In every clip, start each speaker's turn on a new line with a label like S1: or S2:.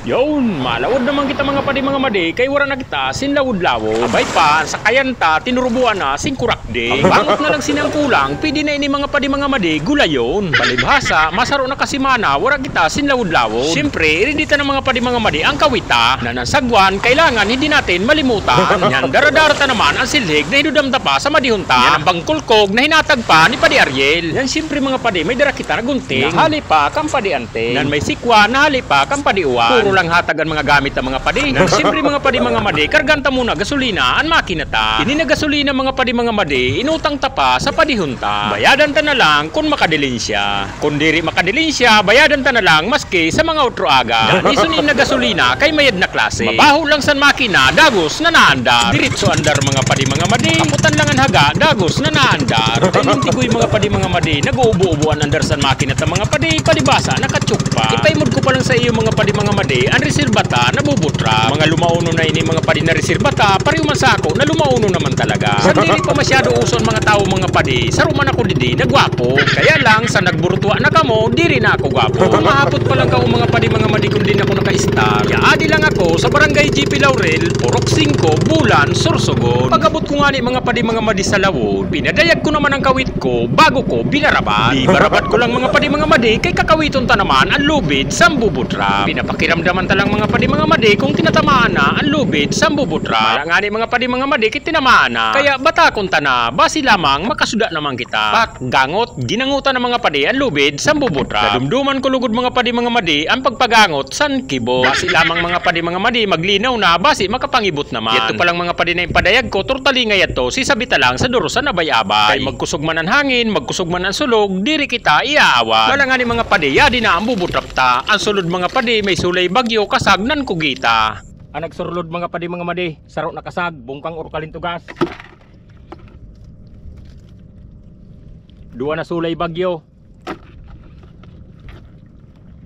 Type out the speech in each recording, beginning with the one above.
S1: Yun, malawod naman kita mga padi mga madi, kay wala na kita sinlawod-lawod. Abay pa, sa kayanta, tinurubuan na singkurakde. Bangot na lang sinang kulang, pwede na ini mga padi mga madi, gulayon. Balibhasa, masaro na kasi mana, wala kita sinlawod-lawod. Siyempre, iridita ng mga padi mga madi ang kawita, na nasagwan, kailangan hindi natin malimutan. Yan, daradarata naman ang silhig na hinudamda pa sa madihunta. Yan ang bangkulkog na hinatag pa ni Padi Ariel. Yan, siyempre mga padi, may dara kita na gunting. Nahali pa kang padi ante. Yan, may sikwa, nahali pa kang padi uwan. Lang hatagan mga gamit ang mga padi. Siyempre mga padi mga madi, karganta muna gasolina ang makina ta. Ini na gasolina mga padi mga madi, inutang tapa sa padihunta. Bayadan ta na lang kung makadilin siya. Kung diri makadilin siya, bayadan ta na lang maski sa mga utro aga. Isunin na gasolina kay mayad na klase. Mabaho lang sa makina, dagos na naandar. Diritso andar mga padi mga madi. Kaputan lang ang haga, dagos na naandar. Talintigoy mga padi mga madi, nag-uubo-ubuan andar sa makina ta mga padi, palibasa nakatsukpa. Ipaimod ko pa lang sa iyo mga padi mga madi, ang reserbata nabubutra. Mga lumauno na ini mga padi na reserbata, pariw man sa ako na lumauno naman talaga. Sa dili pa masyado uson mga tao mga padi, saruman ako didi nagwapo. Kaya lang sa nagburutwa na kamo, diri na ako gwapo. Mahapot pa lang ka mga padi mga madi kung din ako naka-star. Yaadi lang ako sa barangay GP Laurel, Purok 5, Bulan, Sorsogon. Pagabot ko nga ni mga padi mga madi sa lawod, pinadayag ko naman ang kawit ko bago ko binarabat. Di barabat ko lang mga padi mga madi, kay kakawiton ta naman ang lubid sa bubutra. Pinapakiramdaman talang mga padi mga madi kung tinatamaan na ang lubid sa bubutra. Kaya nga ni mga padi mga madi kit tinamaan na. Kaya batakon ta na, basi lamang makasuda naman kita. Pat gangot, ginangutan ng mga padi ang lubid sa bubutra. Nadumduman ko lugod mga padi mga madi ang pagpagangot san kibo. Basi lamang mga padi mga madi maglinaw na, basi makapangibot naman. Yato palang mga padi na ipadayag ko, turtali nga yato, si sabita lang sa durusan na bayabay. Kay magkusog man ang hangin, magkusog man ang sulog, diri kita iaawan. Wala nga ni mga padi, yadi na ang bubutrapta. Ang sulod mga padi, may sulay bagyo, kasag nan kugita. Ang nagsurlod mga padi mga madi, saro na kasag, bungkang urkalintugas. Dua na sulay bagyo.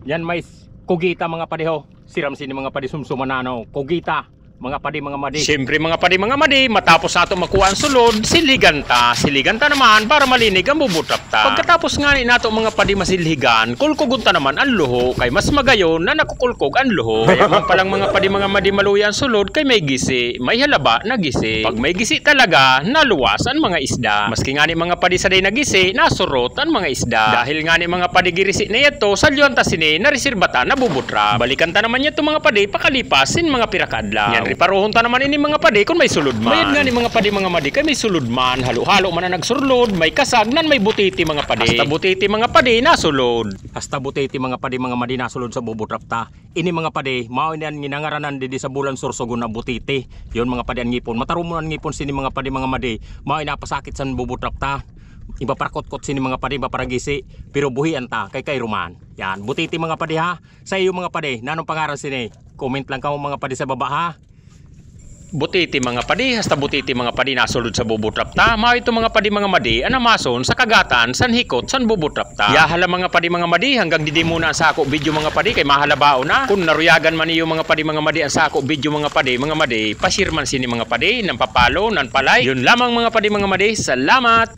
S1: Yan may kugita mga padi ho. Siram sini mga padi sumsumanano, kugita. Mga padi mga madi. Siyempre mga padi mga madi, matapos nato makuha ang sulod, siligan ta. Siligan ta naman para malinig ang bubutrap ta. Pagkatapos nga ni nato mga padi masilhigan, kulkugon ta naman ang luho, kay mas magayon na nakukulkog ang luho. Kaya man palang mga padi mga madi maluya ang sulod, kay may gisi, may halaba na gisi. Pag may gisi talaga, naluwas ang mga isda. Maski nga ni mga padi saday na gisi, nasurot ang mga isda. Dahil nga ni mga padi girisi na yato, salyon ta sini, nareserbata na bubutrap. Balikan ta naman yato mga padi, pakalipasin mga pirakadlaw. Riparohon ta naman ini mga padi kung may sulod man. Mayad nga ni mga padi mga madi kay may sulod man, halo-halo man na nagsurlod, may kasag nan may butiti mga padi. Hasta butiti mga padi nasulod. Hasta butiti mga padi mga madi nasulod sa bubutrap ta. Ini mga padi, mao ni ginangaranan di sa Bulan Sorsogon na butiti. Yon mga padi ang ngipon. Matarumunan ngipon sini mga padi mga madi. Mao napasakit sa bubutrap ta. Iba parakot-kot sini mga padi, iba paragisi, pero buhian ta kay Ruman. Yan, butiti mga padi ha. Sa iyo mga padi, nanong pangaran sini? Comment lang kamo mga padi sa baba ha. Butiti mga padi, hasta butiti mga padi nasulod sa bubutrap ta. Mao ito mga padi mga madi, anamason sa kagatan, san hikot, san bubutrap ta. Yahala mga padi mga madi, hanggang didi muna ang sako video mga padi, kay mahalabao na. Kung naruyagan man iyo mga padi mga madi ang sako video mga padi, pasirman sini mga padi, nang papalo, nan palay. Yun lamang mga padi mga madi, salamat!